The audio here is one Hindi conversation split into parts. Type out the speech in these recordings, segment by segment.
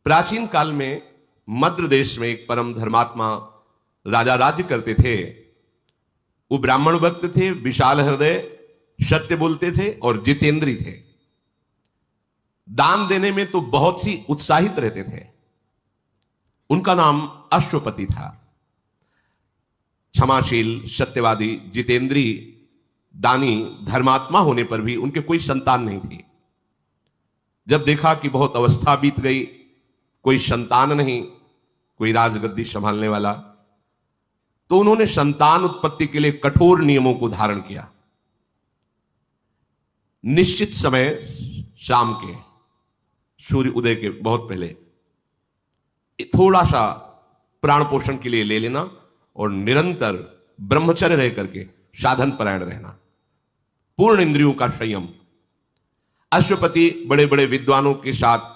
प्राचीन काल में मद्र देश में एक परम धर्मात्मा राजा राज्य करते थे। वो ब्राह्मण भक्त थे, विशाल हृदय, सत्य बोलते थे और जितेंद्री थे। दान देने में तो बहुत सी उत्साहित रहते थे। उनका नाम अश्वपति था। क्षमाशील, सत्यवादी, जितेंद्री, दानी, धर्मात्मा होने पर भी उनके कोई संतान नहीं थी। जब देखा कि बहुत अवस्था बीत गई, कोई संतान नहीं, कोई राजगद्दी संभालने वाला, तो उन्होंने संतान उत्पत्ति के लिए कठोर नियमों को धारण किया। निश्चित समय शाम के सूर्य उदय के बहुत पहले थोड़ा सा प्राण पोषण के लिए ले लेना और निरंतर ब्रह्मचर्य रह करके साधन परायण रहना, पूर्ण इंद्रियों का संयम। अश्वपति बड़े बड़े विद्वानों के साथ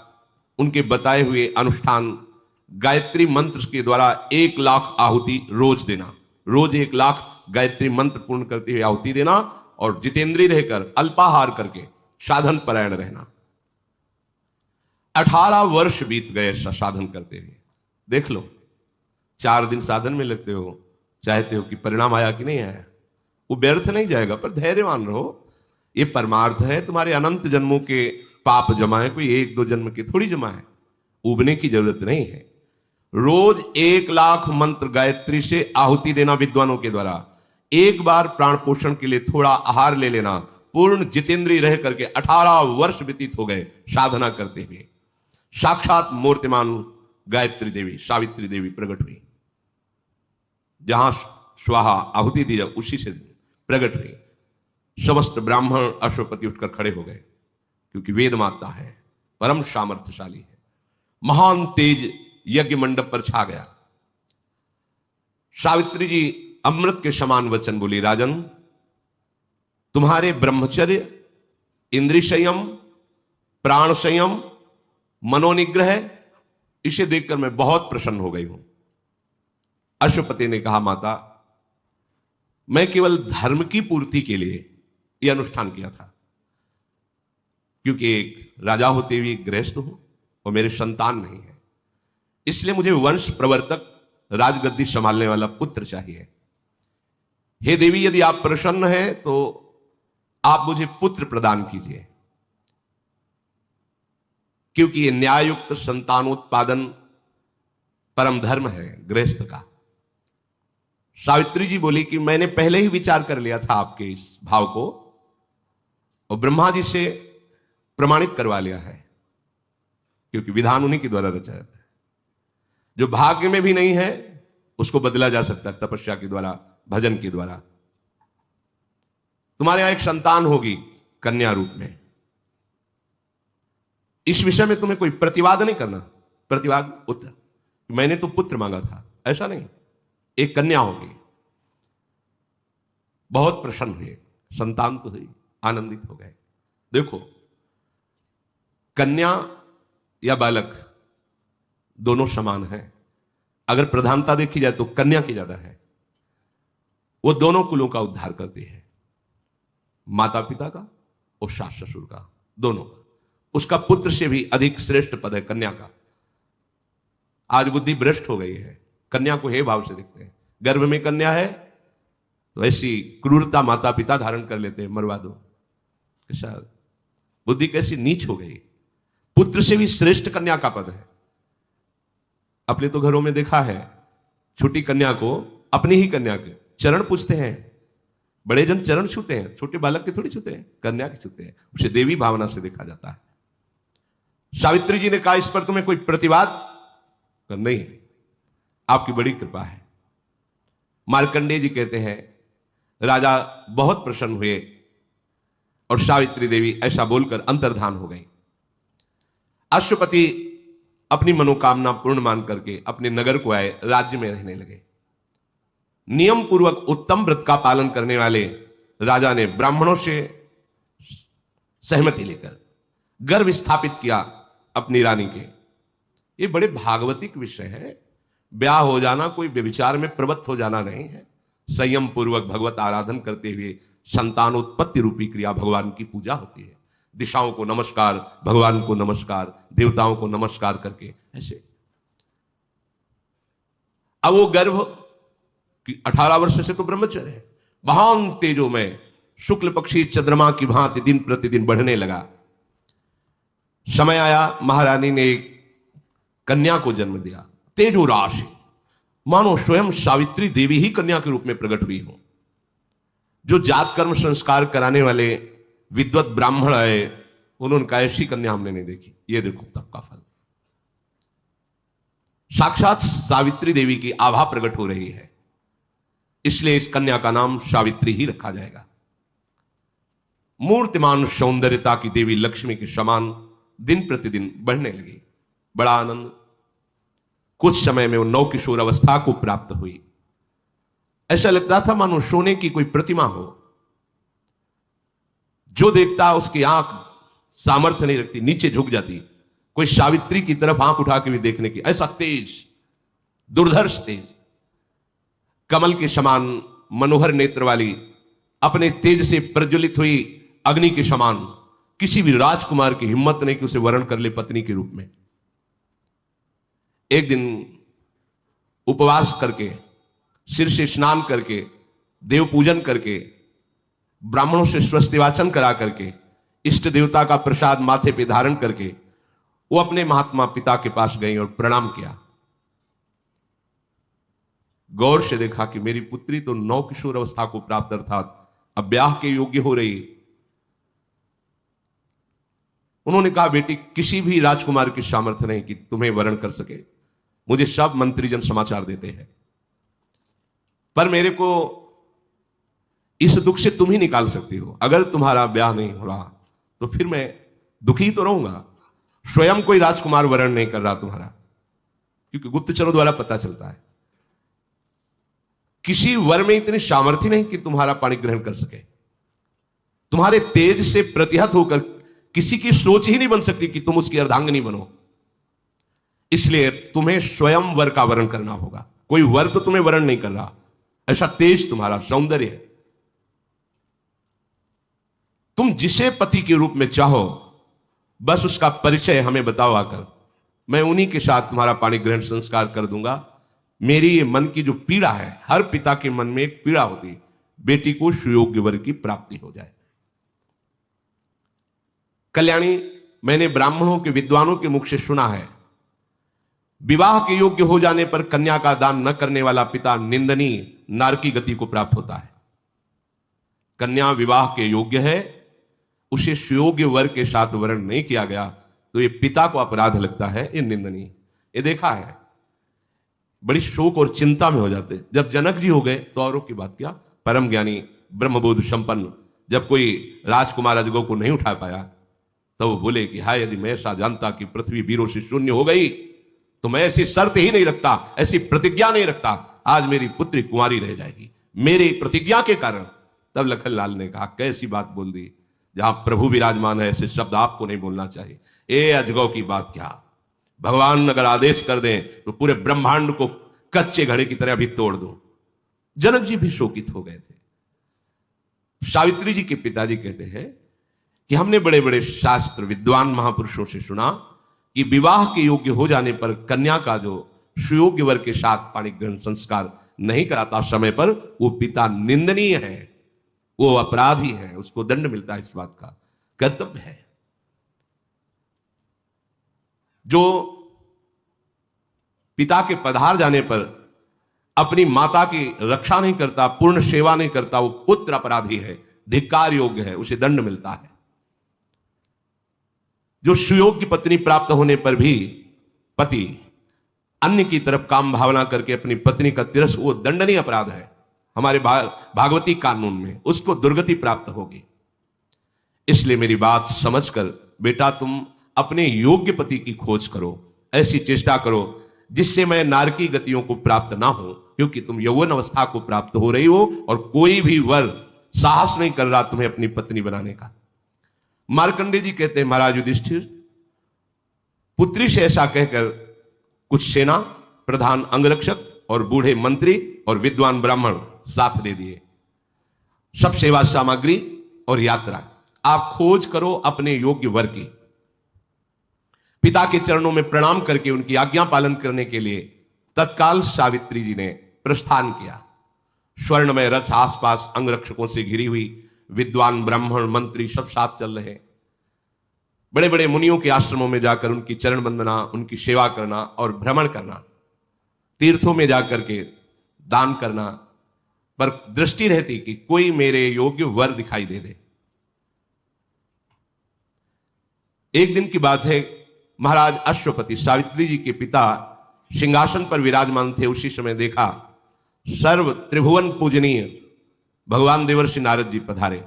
उनके बताए हुए अनुष्ठान गायत्री मंत्र के द्वारा 1 लाख आहुति रोज देना, रोज 1 लाख गायत्री मंत्र पूर्ण करते हुए आहुति देना और जितेंद्रीय रहकर अल्पाहार करके साधन परायण रहना। 18 वर्ष बीत गए साधन करते हुए। देख लो, 4 दिन साधन में लगते हो, चाहते हो कि परिणाम आया कि नहीं आया। वो व्यर्थ नहीं जाएगा, पर धैर्यवान रहो। ये परमार्थ है, तुम्हारे अनंत जन्मों के पाप जमा है, कोई 1-2 जन्म के थोड़ी जमा है। उबने की जरूरत नहीं है। रोज 1 लाख मंत्र गायत्री से आहुति देना विद्वानों के द्वारा, एक बार प्राण पोषण के लिए थोड़ा आहार ले लेना, पूर्ण जितेंद्रीय रह करके 18 वर्ष व्यतीत हो गए साधना करते हुए। साक्षात मूर्तिमान गायत्री देवी, सावित्री देवी प्रकट हुई। जहां स्वाहा आहुति दी जाए उसी से प्रकट हुई। समस्त ब्राह्मण अश्वपति उठकर खड़े हो गए, क्योंकि वेद माता है, परम सामर्थ्यशाली है। महान तेज यज्ञ मंडप पर छा गया। सावित्री जी अमृत के समान वचन बोली, राजन, तुम्हारे ब्रह्मचर्य, इंद्रिय संयम, प्राण संयम, मनोनिग्रह, इसे देखकर मैं बहुत प्रसन्न हो गई हूं। अश्वपति ने कहा, माता, मैं केवल धर्म की पूर्ति के लिए यह अनुष्ठान किया था, क्योंकि एक राजा होते हुए गृहस्थ हूं और मेरे संतान नहीं है, इसलिए मुझे वंश प्रवर्तक, राजगद्दी संभालने वाला पुत्र चाहिए। हे देवी, यदि आप प्रसन्न हैं तो आप मुझे पुत्र प्रदान कीजिए, क्योंकि यह न्यायुक्त संतानोत्पादन परम धर्म है गृहस्थ का। सावित्री जी बोली कि मैंने पहले ही विचार कर लिया था आपके इस भाव को, और ब्रह्मा जी से प्रमाणित करवा लिया है, क्योंकि विधान उन्हीं के द्वारा रचा जाता है। जो भाग्य में भी नहीं है उसको बदला जा सकता है तपस्या के द्वारा, भजन के द्वारा। तुम्हारे यहां एक संतान होगी कन्या रूप में। इस विषय में तुम्हें कोई प्रतिवाद नहीं करना। प्रतिवाद उत्तर, मैंने तो पुत्र मांगा था, ऐसा नहीं, एक कन्या होगी। बहुत प्रसन्न हुए, संतान तो हुई, आनंदित हो गए। देखो, कन्या या बालक दोनों समान हैं। अगर प्रधानता देखी जाए तो कन्या की ज्यादा है। वो दोनों कुलों का उद्धार करती है, माता पिता का और सास ससुर का, दोनों का। उसका पुत्र से भी अधिक श्रेष्ठ पद है कन्या का। आज बुद्धि भ्रष्ट हो गई है, कन्या को हे भाव से देखते हैं। गर्भ में कन्या है तो ऐसी क्रूरता माता पिता धारण कर लेते हैं, मरवा दो। कैसा बुद्धि कैसी नीच हो गई। पुत्र से भी श्रेष्ठ कन्या का पद है। अपने तो घरों में देखा है, छोटी कन्या को अपनी ही कन्या के चरण पूछते हैं। बड़े जन चरण छूते हैं, छोटे बालक के थोड़ी छूते हैं, कन्या के छूते हैं। उसे देवी भावना से देखा जाता है। सावित्री जी ने कहा, इस पर तुम्हें कोई प्रतिवाद नहीं, आपकी बड़ी कृपा है। मार्कंडेय जी कहते हैं, राजा बहुत प्रसन्न हुए और सावित्री देवी ऐसा बोलकर अंतर्धान हो गई। अश्वपति अपनी मनोकामना पूर्ण मान करके अपने नगर को आए, राज्य में रहने लगे। नियम पूर्वक उत्तम व्रत का पालन करने वाले राजा ने ब्राह्मणों से सहमति लेकर गर्भ स्थापित किया अपनी रानी के। ये बड़े भागवतिक विषय है। ब्याह हो जाना कोई व्यभिचार में प्रवृत्त हो जाना नहीं है। संयम पूर्वक भगवत आराधन करते हुए संतानोत्पत्ति रूपी क्रिया भगवान की पूजा होती है। दिशाओं को नमस्कार, भगवान को नमस्कार, देवताओं को नमस्कार करके ऐसे। अब वो गर्भ कि 18 वर्ष से तो ब्रह्मचर्य है, महान तेजो में शुक्ल पक्षी चंद्रमा की भांति दिन प्रतिदिन बढ़ने लगा। समय आया, महारानी ने एक कन्या को जन्म दिया, तेजो राशि, मानो स्वयं सावित्री देवी ही कन्या के रूप में प्रकट हुई हो। जो जात कर्म संस्कार कराने वाले विद्वत ब्राह्मण आए, उन्होंने कहा ऐसी कन्या हमने नहीं देखी, ये देखो तब का फल। साक्षात सावित्री देवी की आभा प्रकट हो रही है, इसलिए इस कन्या का नाम सावित्री ही रखा जाएगा। मूर्तिमान सौंदर्यता की देवी लक्ष्मी के समान दिन प्रतिदिन बढ़ने लगी। बड़ा आनंद। कुछ समय में वो नव किशोर अवस्था को प्राप्त हुई। ऐसा लगता था मानो सोने की कोई प्रतिमा हो। जो देखता उसकी आंख सामर्थ्य नहीं रखती, नीचे झुक जाती, कोई सावित्री की तरफ आंख उठा के भी देखने की। ऐसा तेज, दुर्धर्ष तेज, कमल के समान मनोहर नेत्र वाली, अपने तेज से प्रज्वलित हुई अग्नि के समान, किसी भी राजकुमार की हिम्मत नहीं कि उसे वरण कर ले पत्नी के रूप में। एक दिन उपवास करके, सिर से स्नान करके, देव पूजन करके, ब्राह्मणों से स्वस्ति वाचन करा करके, इष्ट देवता का प्रसाद माथे पे धारण करके वो अपने महात्मा पिता के पास गई और प्रणाम किया। गौर से देखा कि मेरी पुत्री तो नव किशोर अवस्था को प्राप्त, अर्थात अब ब्याह के योग्य हो रही। उन्होंने कहा, बेटी, किसी भी राजकुमार की सामर्थ्य नहीं कि तुम्हें वरण कर सके। मुझे सब मंत्रीजन समाचार देते हैं, पर मेरे को इस दुख से तुम ही निकाल सकती हो। अगर तुम्हारा ब्याह नहीं हो रहा तो फिर मैं दुखी तो रहूंगा। स्वयं कोई राजकुमार वरण नहीं कर रहा तुम्हारा, क्योंकि गुप्तचरों द्वारा पता चलता है। किसी वर में इतनी सामर्थ्य नहीं कि तुम्हारा पाणी ग्रहण कर सके। तुम्हारे तेज से प्रतिहत होकर किसी की सोच ही नहीं बन सकती कि तुम उसकी अर्धांगिनी बनो। इसलिए तुम्हें स्वयं वर का वरण करना होगा। कोई वर तो तुम्हें वरण नहीं कर रहा, ऐसा तेज तुम्हारा सौंदर्य है। तुम जिसे पति के रूप में चाहो, बस उसका परिचय हमें बताओ आकर, मैं उन्हीं के साथ तुम्हारा पाणी ग्रहण संस्कार कर दूंगा। मेरी ये मन की जो पीड़ा है, हर पिता के मन में एक पीड़ा होती, बेटी को सुयोग्य वर की प्राप्ति हो जाए। कल्याणी, मैंने ब्राह्मणों के विद्वानों के मुख से सुना है, विवाह के योग्य हो जाने पर कन्या का दान न करने वाला पिता निंदनीय नारकी गति को प्राप्त होता है। कन्या विवाह के योग्य है, उसे सुयोग्य वर के साथ वर्ण नहीं किया गया तो ये पिता को अपराध लगता है, ये निंदनीय। ये देखा है, बड़ी शोक और चिंता में हो जाते। जब जनक जी हो गए तो औरों की बात क्या, परम ज्ञानी ब्रह्मबोध संपन्न, जब कोई राजकुमार अजगों को नहीं उठा पाया तो वो बोले कि हाय, यदि मैं ऐसा जानता कि पृथ्वी वीरों से शून्य हो गई तो मैं ऐसी शर्त ही नहीं रखता, ऐसी प्रतिज्ञा नहीं रखता, आज मेरी पुत्री कुंवारी रह जाएगी मेरी प्रतिज्ञा के कारण। तब लखनलाल ने कहा, कैसी बात बोल दी, जहां प्रभु विराजमान है ऐसे शब्द आपको नहीं बोलना चाहिए। ए अजगौ की बात क्या, भगवान अगर आदेश कर दें तो पूरे ब्रह्मांड को कच्चे घड़े की तरह भी तोड़ दो। जनक जी भी शोकित हो गए थे। सावित्री जी के पिताजी कहते हैं कि हमने बड़े बड़े शास्त्र विद्वान महापुरुषों से सुना कि विवाह के योग्य हो जाने पर कन्या का जो सुयोग्य वर के साथ पाणी ग्रहण संस्कार नहीं कराता समय पर, वो पिता निंदनीय है, वो अपराधी है, उसको दंड मिलता है। इस बात का कर्तव्य है। जो पिता के पधार जाने पर अपनी माता की रक्षा नहीं करता, पूर्ण सेवा नहीं करता, वो पुत्र अपराधी है, धिक्कार योग्य है, उसे दंड मिलता है। जो सुयोग्य पत्नी प्राप्त होने पर भी पति अन्य की तरफ काम भावना करके अपनी पत्नी का तिरस्कार, वो दंडनीय अपराध है हमारे भागवती कानून में, उसको दुर्गति प्राप्त होगी। इसलिए मेरी बात समझकर बेटा तुम अपने योग्य पति की खोज करो, ऐसी चेष्टा करो जिससे मैं नारकी गतियों को प्राप्त ना हो, क्योंकि तुम यौवन अवस्था को प्राप्त हो रही हो और कोई भी वर साहस नहीं कर रहा तुम्हें अपनी पत्नी बनाने का। मार्कंडे जी कहते हैं, महाराज युधिष्ठिर, पुत्री से ऐसा कहकर कुछ सेना, प्रधान अंगरक्षक और बूढ़े मंत्री और विद्वान ब्राह्मण साथ दे दिए, सब सेवा सामग्री और यात्रा। आप खोज करो अपने योग्य वर की। पिता के चरणों में प्रणाम करके उनकी आज्ञा पालन करने के लिए तत्काल सावित्री जी ने प्रस्थान किया। स्वर्णमय रथ आसपास अंगरक्षकों से घिरी हुई, विद्वान ब्राह्मण मंत्री सब साथ चल रहे। बड़े बड़े मुनियों के आश्रमों में जाकर उनकी चरण वंदना, उनकी सेवा करना और भ्रमण करना, तीर्थों में जाकर के दान करना, पर दृष्टि रहती कि कोई मेरे योग्य वर दिखाई दे दे। एक दिन की बात है, महाराज अश्वपति सावित्री जी के पिता सिंहासन पर विराजमान थे। उसी समय देखा सर्व त्रिभुवन पूजनीय भगवान देवर्षि नारद जी पधारे।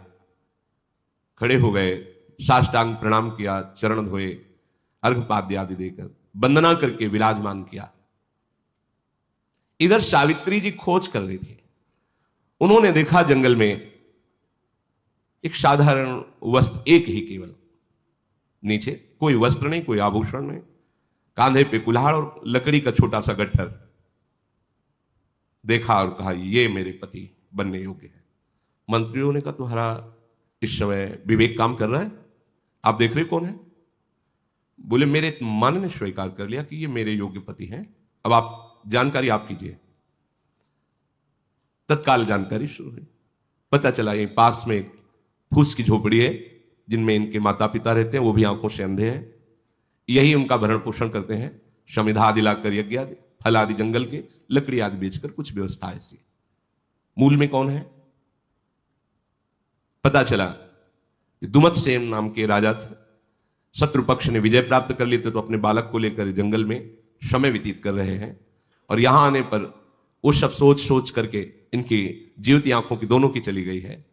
खड़े हो गए, साष्टांग प्रणाम किया, चरण धोए, अर्घपाद्य आदि देकर वंदना करके विराजमान किया। इधर सावित्री जी खोज कर रही थी। उन्होंने देखा जंगल में एक साधारण वस्त्र, एक ही केवल, नीचे कोई वस्त्र नहीं, कोई आभूषण नहीं, कांधे पे कुल्हाड़ और लकड़ी का छोटा सा गट्ठर। देखा और कहा ये मेरे पति बनने योग्य है। मंत्रियों ने कहा तुम्हारा इस समय विवेक काम कर रहा है, आप देख रहे कौन है? बोले मेरे मन ने स्वीकार कर लिया कि ये मेरे योग्य पति हैं, अब आप जानकारी आप कीजिए। तत्काल जानकारी शुरू हुई। पता चला ये पास में एक फूस की झोपड़ी है जिनमें इनके माता पिता रहते हैं, वो भी आंखों से अंधे हैं। यही उनका भरण पोषण करते हैं, समिधा आदि लाकर, यज्ञ आदि, फल आदि जंगल के, लकड़ी आदि बेचकर कुछ व्यवस्था ऐसी। मूल में कौन है? पता चला कि दुमतसेन नाम के राजा थे। शत्रु पक्ष ने विजय प्राप्त कर ली तो अपने बालक को लेकर जंगल में समय व्यतीत कर रहे हैं, और यहां आने पर वो सब सोच सोच करके इनकी जीवती आंखों की दोनों की चली गई है,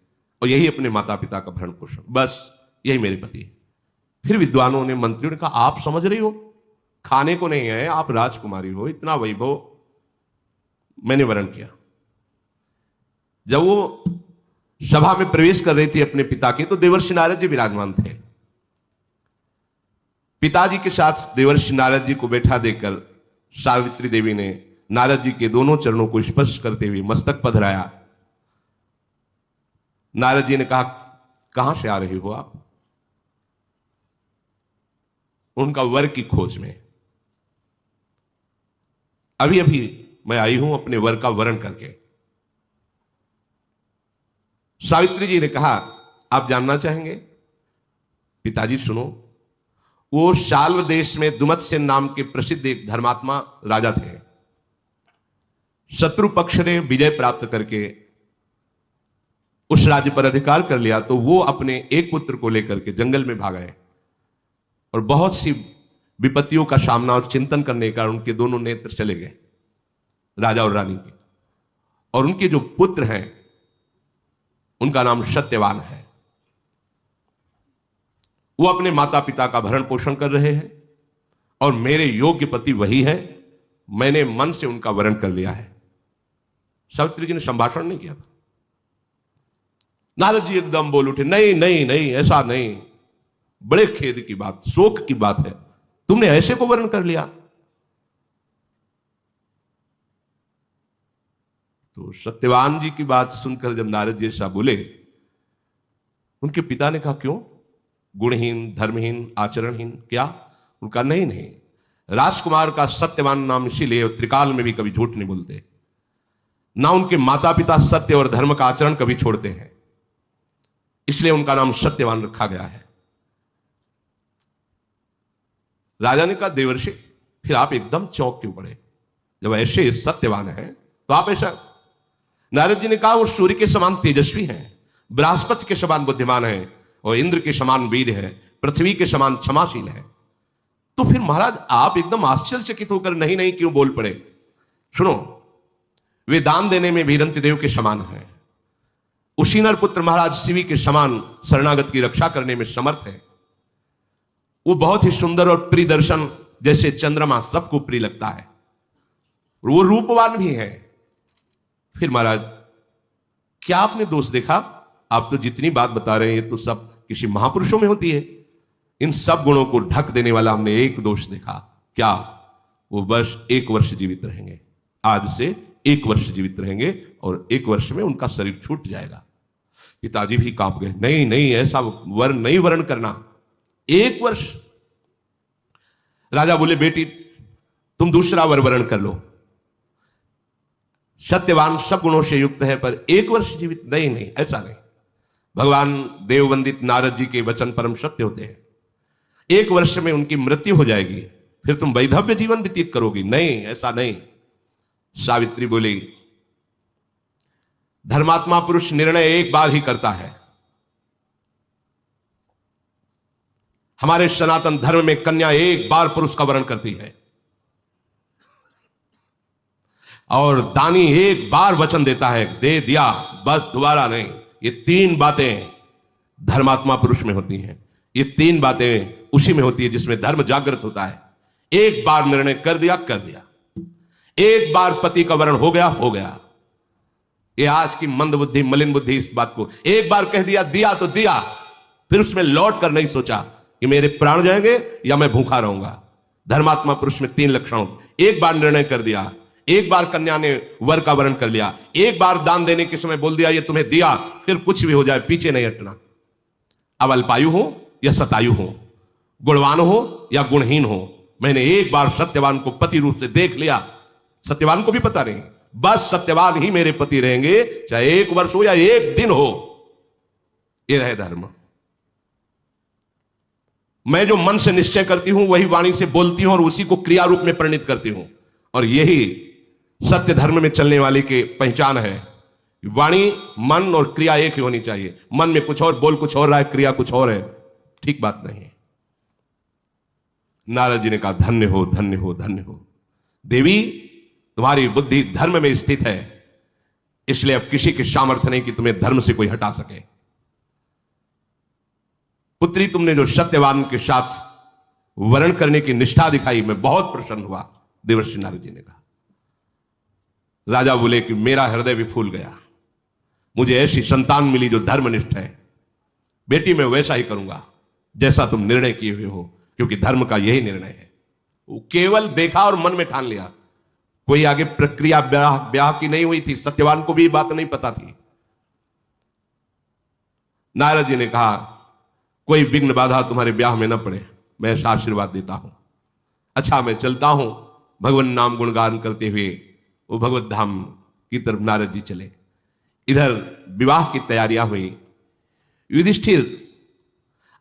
और यही अपने माता पिता का भरण पोषण, बस यही मेरे पति है। फिर विद्वानों ने, मंत्रियों ने कहा आप समझ रही हो, खाने को नहीं है, आप राजकुमारी हो, इतना वैभव। मैंने वर्ण किया। जब वो सभा में प्रवेश कर रही थी अपने पिता के, तो देवर्षि नारद जी विराजमान थे। पिताजी के साथ देवर्षि नारद जी को बैठा देकर सावित्री देवी ने नारद जी के दोनों चरणों को स्पर्श करते हुए मस्तक पधराया। नारद जी ने कहा कहां से आ रहे हो आप? उनका वर की खोज में। अभी अभी मैं आई हूं अपने वर का वर्ण करके। सावित्री जी ने कहा आप जानना चाहेंगे? पिताजी सुनो, वो शाल्व देश में दुमतसेन नाम के प्रसिद्ध एक धर्मात्मा राजा थे। शत्रु पक्ष ने विजय प्राप्त करके उस राज्य पर अधिकार कर लिया, तो वो अपने एक पुत्र को लेकर के जंगल में भाग गए, और बहुत सी विपत्तियों का सामना और चिंतन करने का उनके दोनों नेत्र चले गए, राजा और रानी के। और उनके जो पुत्र हैं उनका नाम सत्यवान है। वो अपने माता पिता का भरण पोषण कर रहे हैं, और मेरे योग्य पति वही है, मैंने मन से उनका वरण कर लिया है। सावित्री जी ने संभाषण नहीं किया था। नारद जी एकदम बोल उठे, नहीं नहीं नहीं, ऐसा नहीं, बड़े खेद की बात, शोक की बात है, तुमने ऐसे को वर्ण कर लिया। तो सत्यवान जी की बात सुनकर जब नारद जी ऐसा बोले, उनके पिता ने कहा क्यों? गुणहीन, धर्महीन, आचरणहीन क्या? उनका नहीं नहीं, राजकुमार का सत्यवान नाम इसीलिए त्रिकाल में भी कभी झूठ नहीं बोलते, ना उनके माता पिता सत्य और धर्म का आचरण कभी छोड़ते हैं, इसलिए उनका नाम सत्यवान रखा गया है। राजा ने कहा देवर्षि फिर आप एकदम चौंक क्यों पड़े? जब ऐसे सत्यवान है तो आप ऐसा? नारद जी ने कहा वो सूर्य के समान तेजस्वी हैं, बृहस्पति के समान बुद्धिमान है, और इंद्र के समान वीर है, पृथ्वी के समान क्षमाशील है। तो फिर महाराज आप एकदम आश्चर्यचकित होकर नहीं नहीं क्यों बोल पड़े? सुनो, वे दान देने में भीरंती देव के समान है, उशीनर पुत्र महाराज शिवी के समान शरणागत की रक्षा करने में समर्थ है। वो बहुत ही सुंदर और प्रिय दर्शन, जैसे चंद्रमा सबको प्रिय लगता है, वो रूपवान भी है। फिर महाराज क्या आपने दोष देखा? आप तो जितनी बात बता रहे हैं ये तो सब किसी महापुरुषों में होती है। इन सब गुणों को ढक देने वाला हमने एक दोष देखा। क्या? वो बस 1 वर्ष जीवित रहेंगे, आज से 1 वर्ष जीवित रहेंगे, और 1 वर्ष में उनका शरीर छूट जाएगा। पिताजी भी कांप गए, नहीं नहीं, ऐसा वर्ण नहीं वर्ण करना, 1 वर्ष। राजा बोले, बेटी तुम दूसरा वर वरण कर लो। सत्यवान सब गुणों से युक्त है, पर 1 वर्ष जीवित नहीं, ऐसा नहीं। भगवान देववंदित नारद जी के वचन परम सत्य होते हैं। 1 वर्ष में उनकी मृत्यु हो जाएगी, फिर तुम वैधव्य जीवन व्यतीत करोगी। नहीं, ऐसा नहीं। सावित्री बोली, धर्मात्मा पुरुष निर्णय एक बार ही करता है। हमारे सनातन धर्म में कन्या एक बार पुरुष का वरण करती है, और दानी एक बार वचन देता है, दे दिया बस, दोबारा नहीं। ये 3 बातें धर्मात्मा पुरुष में होती हैं। ये 3 बातें उसी में होती है जिसमें धर्म जागृत होता है। एक बार निर्णय कर दिया, कर दिया। एक बार पति का वरण हो गया, हो गया। ये आज की मंद बुद्धि, मलिन बुद्धि इस बात को, एक बार कह दिया, दिया तो दिया, फिर उसमें लौट कर नहीं सोचा कि मेरे प्राण जाएंगे या मैं भूखा रहूंगा। धर्मात्मा पुरुष में 3 लक्षण। एक बार निर्णय कर दिया, एक बार कन्या ने वर का वरण कर लिया, एक बार दान देने के समय बोल दिया ये तुम्हें दिया, फिर कुछ भी हो जाए पीछे नहीं हटना। अब अल्पायु हो या शतायु हो, गुणवान हो या गुणहीन हो, मैंने एक बार सत्यवान को पति रूप से देख लिया। सत्यवान को भी पता नहीं, बस सत्यवान ही मेरे पति रहेंगे, चाहे 1 वर्ष हो या 1 दिन हो। ये रहे धर्म। मैं जो मन से निश्चय करती हूं वही वाणी से बोलती हूं और उसी को क्रिया रूप में परिणित करती हूं, और यही सत्य धर्म में चलने वाले की पहचान है। वाणी, मन और क्रिया एक ही होनी चाहिए। मन में कुछ और, बोल कुछ और रहा है, क्रिया कुछ और है, ठीक बात नहीं है। नारद जी ने कहा, धन्य हो, धन्य हो, धन्य हो देवी, तुम्हारी बुद्धि धर्म में स्थित है, इसलिए अब किसी के सामर्थ्य नहीं कि तुम्हें धर्म से कोई हटा सके। पुत्री, तुमने जो सत्यवान के साथ वरण करने की निष्ठा दिखाई, मैं बहुत प्रसन्न हुआ। देवर्षि नारद जी ने कहा। राजा बोले कि मेरा हृदय भी फूल गया, मुझे ऐसी संतान मिली जो धर्मनिष्ठ है। बेटी, मैं वैसा ही करूंगा जैसा तुम निर्णय किए हुए हो, क्योंकि धर्म का यही निर्णय है। वो केवल देखा और मन में ठान लिया, कोई आगे प्रक्रिया ब्याह की नहीं हुई थी। सत्यवान को भी बात नहीं पता थी। नारद जी ने कहा, कोई विघ्न बाधा तुम्हारे ब्याह में न पड़े, मैं ऐसा आशीर्वाद देता हूं। अच्छा, मैं चलता हूं। भगवान नाम गुणगान करते हुए वो भगवत धाम की तरफ नारद जी चले। इधर विवाह की तैयारियां हुई। युधिष्ठिर,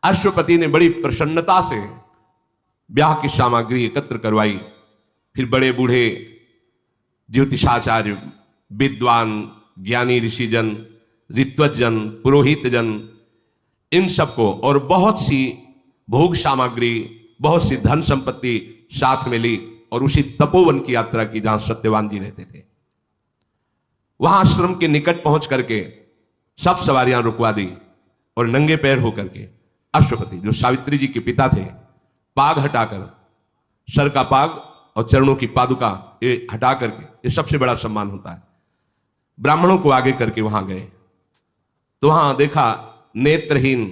अश्वपति ने बड़ी प्रसन्नता से ब्याह की सामग्री एकत्र करवाई। फिर बड़े बूढ़े ज्योतिषाचार्य, विद्वान, ज्ञानी ऋषिजन, ऋत्वजन, पुरोहितजन, इन सबको और बहुत सी भोग सामग्री, बहुत सी धन संपत्ति साथ में ली और उसी तपोवन की यात्रा की जहां सत्यवान जी रहते थे। वहां आश्रम के निकट पहुंच करके सब सवारियां रुकवा दी और नंगे पैर होकर के अश्वपति, जो सावित्री जी के पिता थे, पाग हटाकर, सर का पाग और चरणों की पादुका ये हटा करके, ये सबसे बड़ा सम्मान होता है, ब्राह्मणों को आगे करके वहां गए। तो वहां देखा नेत्रहीन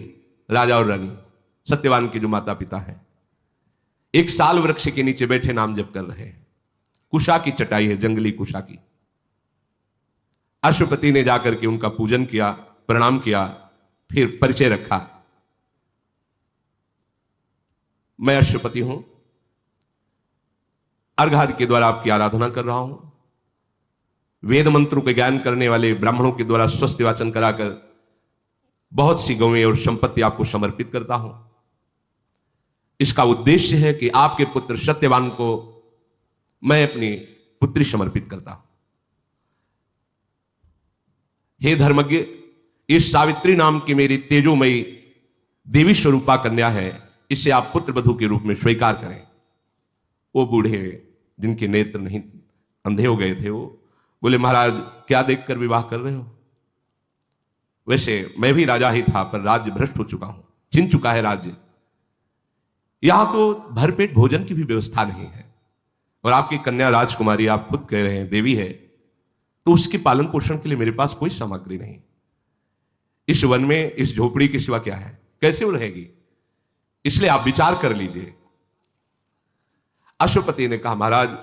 राजा और रानी, सत्यवान के जो माता पिता हैं, एक साल वृक्ष के नीचे बैठे नाम जप कर रहे हैं। कुशा की चटाई है, जंगली कुशा की। अश्वपति ने जाकर के उनका पूजन किया, प्रणाम किया, फिर परिचय रखा, मैं अश्वपति हूं, अर्घादि के द्वारा आपकी आराधना कर रहा हूं। वेद मंत्रों के ज्ञान करने वाले ब्राह्मणों के द्वारा स्वस्थ वाचन कराकर बहुत सी गौएं और संपत्ति आपको समर्पित करता हूं। इसका उद्देश्य है कि आपके पुत्र सत्यवान को मैं अपनी पुत्री समर्पित करता हूं। हे धर्मज्ञ, इस सावित्री नाम की मेरी तेजोमयी देवी स्वरूपा कन्या है, इसे आप पुत्र वधू के रूप में स्वीकार करें। वो बूढ़े जिनके नेत्र नहीं, अंधे हो गए थे, वो बोले, महाराज क्या देखकर विवाह कर रहे हो? वैसे मैं भी राजा ही था, पर राज्य भ्रष्ट हो चुका हूं, छिन चुका है राज्य। यहां तो भरपेट भोजन की भी व्यवस्था नहीं है, और आपकी कन्या राजकुमारी, आप खुद कह रहे हैं देवी है, तो उसके पालन पोषण के लिए मेरे पास कोई सामग्री नहीं। इस वन में इस झोपड़ी के सिवा क्या है, कैसे वो रहेगी? इसलिए आप विचार कर लीजिए। अश्वपति ने कहा, महाराज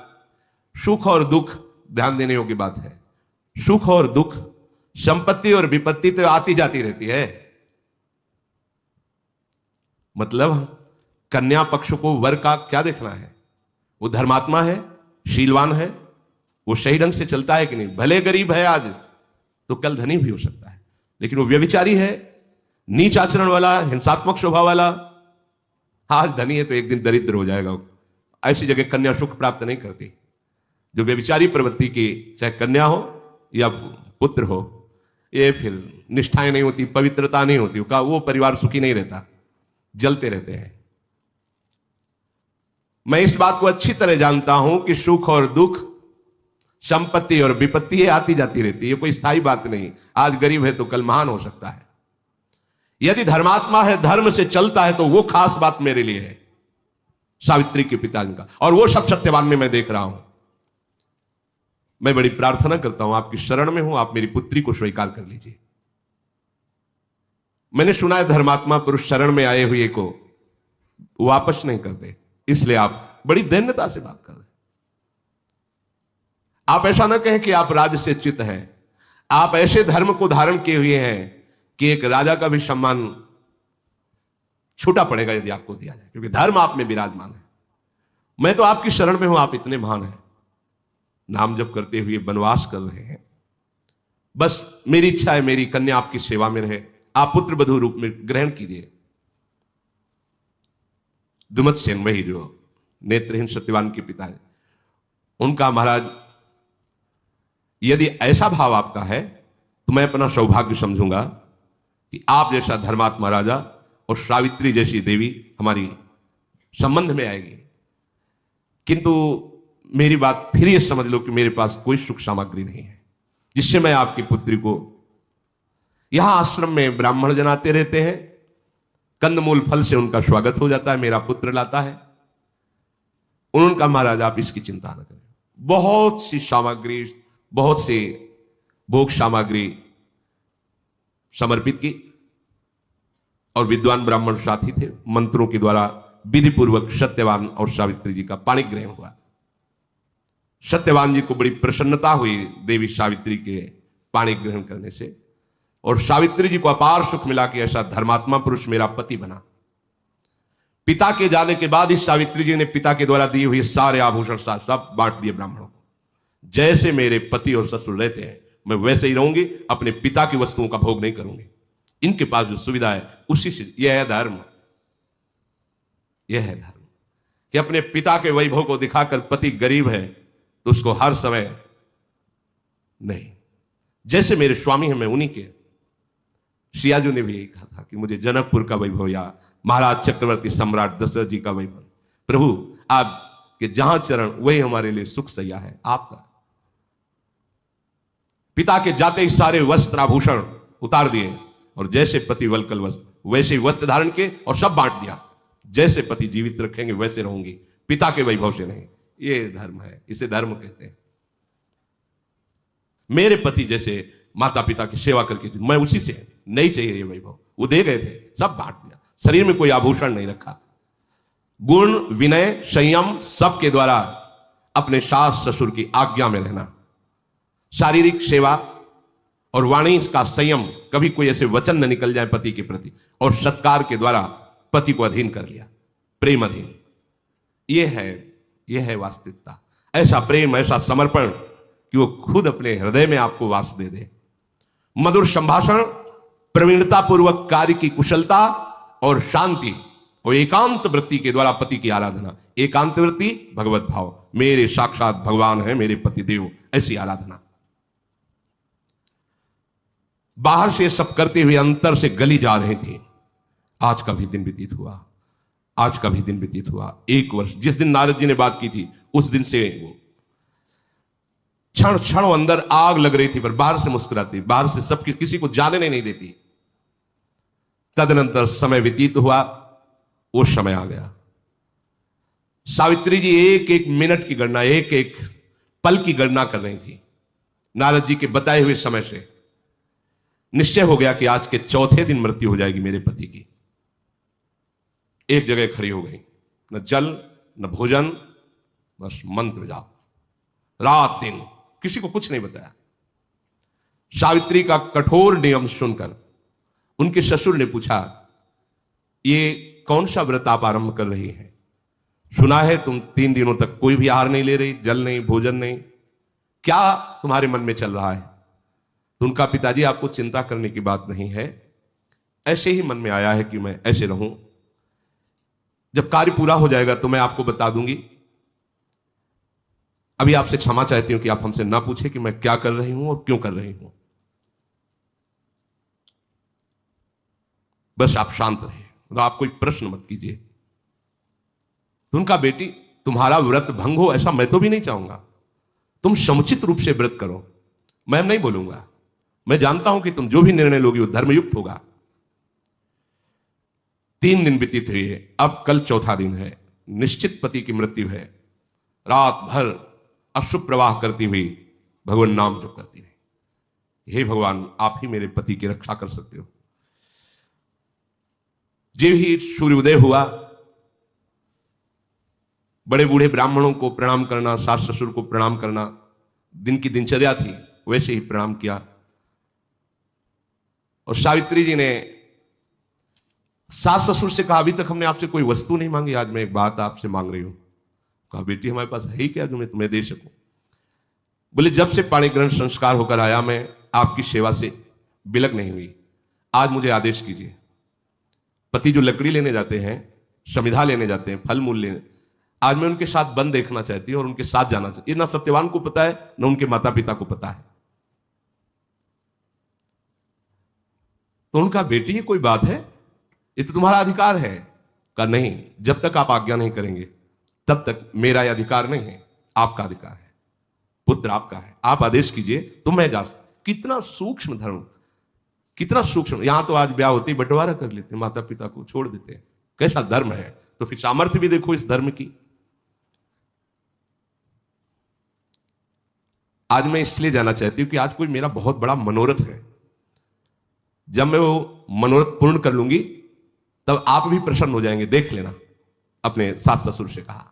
सुख और दुख ध्यान देने योग्य बात है। सुख और दुख, संपत्ति और विपत्ति तो आती जाती रहती है। मतलब कन्या पक्ष को वर का क्या देखना है? वो धर्मात्मा है, शीलवान है, वो सही ढंग से चलता है कि नहीं। भले गरीब है आज तो कल धनी भी हो सकता है, लेकिन वो व्यभिचारी है, नीच आचरण वाला, हिंसात्मक स्वभाव वाला, आज धनी है तो एक दिन दरिद्र हो जाएगा। ऐसी जगह कन्या सुख प्राप्त नहीं करती। जो व्यभिचारी प्रवृत्ति की, चाहे कन्या हो या पुत्र हो, ये फिर निष्ठाएं नहीं होती, पवित्रता नहीं होती, वो परिवार सुखी नहीं रहता, जलते रहते हैं। मैं इस बात को अच्छी तरह जानता हूं कि सुख और दुख, संपत्ति और विपत्ति ये आती जाती रहती है, कोई स्थायी बात नहीं। आज गरीब है तो कल महान हो सकता है। यदि धर्मात्मा है, धर्म से चलता है, तो वो खास बात मेरे लिए है सावित्री के पिताजी का, और वो सब सत्यवान में मैं देख रहा हूं। मैं बड़ी प्रार्थना करता हूं, आपकी शरण में हूं, आप मेरी पुत्री को स्वीकार कर लीजिए। मैंने सुना है धर्मात्मा पुरुष शरण में आए हुए को वापस नहीं करते, इसलिए आप बड़ी दैन्यता से बात कर रहे हैं। आप ऐसा ना कहें कि आप राज से च्युत हैं। आप ऐसे धर्म को धारण किए हुए हैं कि एक राजा का भी सम्मान छूटा पड़ेगा यदि आपको दिया जाए, क्योंकि धर्म आप में विराजमान है। मैं तो आपकी शरण में हूं, आप इतने महान हैं, नाम जप करते हुए वनवास कर रहे हैं। बस मेरी इच्छा है मेरी कन्या आपकी सेवा में रहे, आप पुत्र वधू रूप में ग्रहण कीजिए। दुमत सेन, वही जो नेत्रहीन सत्यवान के पिता है, उनका महाराज यदि ऐसा भाव आपका है तो मैं अपना सौभाग्य समझूंगा कि आप जैसा धर्मात्मा राजा और सावित्री जैसी देवी हमारी संबंध में आएगी। किंतु मेरी बात फिर ये समझ लो कि मेरे पास कोई सुख सामग्री नहीं है जिससे मैं आपकी पुत्री को, यहां आश्रम में ब्राह्मण जन आते रहते हैं, कंदमूल फल से उनका स्वागत हो जाता है, मेरा पुत्र लाता है। उनका महाराज आप इसकी चिंता न करें, बहुत सी सामग्री, बहुत से भोग सामग्री समर्पित की, और विद्वान ब्राह्मण साथी थे, मंत्रों के द्वारा विधि पूर्वक सत्यवान और सावित्री जी का पाणी ग्रहण हुआ। सत्यवान जी को बड़ी प्रसन्नता हुई देवी सावित्री के पाणी ग्रहण करने से, और सावित्री जी को अपार सुख मिला कि ऐसा धर्मात्मा पुरुष मेरा पति बना। पिता के जाने के बाद इस सावित्री जी ने पिता के द्वारा दिए हुए सारे आभूषण सब बांट दिए ब्राह्मणों को। जैसे मेरे पति और ससुर रहते हैं मैं वैसे ही रहूंगी, अपने पिता की वस्तुओं का भोग नहीं करूंगी। इनके पास जो सुविधा है उसी से, यह है धर्म, यह है धर्म कि अपने पिता के वैभव को दिखाकर पति गरीब है तो उसको हर समय नहीं। जैसे मेरे स्वामी हैं मैं उन्हीं के। सियाजू ने भी यही कहा था कि मुझे जनकपुर का वैभव या महाराज चक्रवर्ती सम्राट दशरथ जी का वैभव, प्रभु आपके जहां चरण वही हमारे लिए सुख सैया है आपका। पिता के जाते ही सारे वस्त्र आभूषण उतार दिए, और जैसे पति वलकल वस्त्र वैसे ही वस्त्र धारण के और सब बांट दिया। जैसे पति जीवित रखेंगे वैसे रहूंगी, पिता के वैभव से नहीं। ये धर्म है, इसे धर्म कहते हैं। मेरे पति जैसे माता पिता की सेवा करके थी, मैं उसी से नहीं चाहिए ये वैभव, वो दे गए थे, सब बांट दिया। शरीर में कोई आभूषण नहीं रखा। गुण, विनय, संयम सबके द्वारा अपने सास ससुर की आज्ञा में रहना, शारीरिक सेवा और वाणी का संयम, कभी कोई ऐसे वचन न निकल जाए पति के प्रति, और सत्कार के द्वारा पति को अधीन कर लिया, प्रेम अधीन। यह है वास्तविकता। ऐसा प्रेम, ऐसा समर्पण कि वो खुद अपने हृदय में आपको वास दे दे। मधुर संभाषण, प्रवीणता पूर्वक कार्य की कुशलता और शांति, और एकांत वृत्ति के द्वारा पति की आराधना। एकांत वृत्ति भगवत भाव, मेरे साक्षात भगवान है मेरे पति देव, ऐसी आराधना। बाहर से सब करते हुए अंतर से गली जा रही थी। आज का भी दिन व्यतीत हुआ, आज का भी दिन व्यतीत हुआ। 1 वर्ष, जिस दिन नारद जी ने बात की थी उस दिन से वो क्षण क्षण अंदर आग लग रही थी, पर बाहर से मुस्कुराती, बाहर से सब किसी को जाने नहीं देती। तदनंतर समय व्यतीत हुआ, वो समय आ गया। सावित्री जी एक एक मिनट की गणना, एक एक पल की गणना कर रही थी। नारद जी के बताए हुए समय से निश्चय हो गया कि आज के चौथे दिन मृत्यु हो जाएगी मेरे पति की। एक जगह खड़ी हो गई, न जल न भोजन, बस मंत्र जाप, रात दिन, किसी को कुछ नहीं बताया। सावित्री का कठोर नियम सुनकर उनके ससुर ने पूछा, ये कौन सा व्रत आप आरंभ कर रही हैं? सुना है तुम 3 दिनों तक कोई भी आहार नहीं ले रही, जल नहीं, भोजन नहीं, क्या तुम्हारे मन में चल रहा है? तो उनका पिताजी आपको चिंता करने की बात नहीं है, ऐसे ही मन में आया है कि मैं ऐसे रहूं, जब कार्य पूरा हो जाएगा तो मैं आपको बता दूंगी। अभी आपसे क्षमा चाहती हूं कि आप हमसे ना पूछे कि मैं क्या कर रही हूं और क्यों कर रही हूं, बस आप शांत रहिए, तो आप कोई प्रश्न मत कीजिए। तो उनका बेटी तुम्हारा व्रत भंग हो ऐसा मैं तो भी नहीं चाहूंगा, तुम समुचित रूप से व्रत करो, मैं नहीं बोलूंगा, मैं जानता हूं कि तुम जो भी निर्णय लोगी वो धर्मयुक्त होगा। 3 दिन व्यतीत हुए, अब कल चौथा दिन है, निश्चित पति की मृत्यु है। रात भर अशुभ प्रवाह करती हुई भगवान नाम जप करती रही। हे भगवान, आप ही मेरे पति की रक्षा कर सकते हो। जो ही सूर्योदय हुआ, बड़े बूढ़े ब्राह्मणों को प्रणाम करना, सास ससुर को प्रणाम करना दिन की दिनचर्या थी, वैसे ही प्रणाम किया। और सावित्री जी ने सास ससुर से कहा, अभी तक हमने आपसे कोई वस्तु नहीं मांगी, आज मैं एक बात आपसे मांग रही हूं। कहा, बेटी हमारे पास है ही क्या जो मैं तुम्हें दे सकूं? बोले, जब से पाणी ग्रहण संस्कार होकर आया मैं आपकी सेवा से बिलक नहीं हुई, आज मुझे आदेश कीजिए। पति जो लकड़ी लेने जाते हैं, समिधा लेने जाते हैं, फल मूल लेने, आज मैं उनके साथ बन देखना चाहती हूं और उनके साथ जाना चाहती हूं। ना सत्यवान को पता है, ना उनके माता पिता को पता है। तो उनका, बेटी ये कोई बात है, ये तो तुम्हारा अधिकार है। कहा, नहीं, जब तक आप आज्ञा नहीं करेंगे तब तक मेरा यह अधिकार नहीं है, आपका अधिकार है, पुत्र आपका है, आप आदेश कीजिए तो मैं जा सकता। कितना सूक्ष्म धर्म, कितना सूक्ष्म। यहां तो आज ब्याह होती बंटवारा कर लेते, माता पिता को छोड़ देते, कैसा धर्म है। तो फिर सामर्थ्य भी देखो इस धर्म की। आज मैं इसलिए जाना चाहती हूं कि आज कोई मेरा बहुत बड़ा मनोरथ है, जब मैं वो मनोरथ पूर्ण कर लूंगी तब आप भी प्रसन्न हो जाएंगे, देख लेना। अपने सास ससुर से कहा।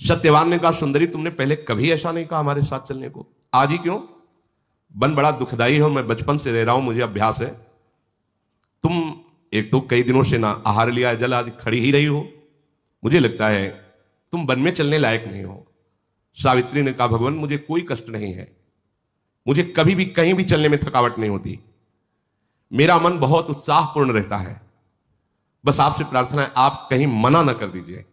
सत्यवान ने कहा, सुंदरी तुमने पहले कभी ऐसा नहीं कहा हमारे साथ चलने को, आज ही क्यों? बन बड़ा दुखदाई हो, मैं बचपन से रह रहा हूं, मुझे अभ्यास है। तुम एक तो कई दिनों से ना आहार लिया, जल आदि खड़ी ही रही हो, मुझे लगता है तुम वन में चलने लायक नहीं हो। सावित्री ने कहा, भगवान मुझे कोई कष्ट नहीं है, मुझे कभी भी कहीं भी चलने में थकावट नहीं होती, मेरा मन बहुत उत्साहपूर्ण रहता है, बस आपसे प्रार्थना है आप कहीं मना ना कर दीजिए।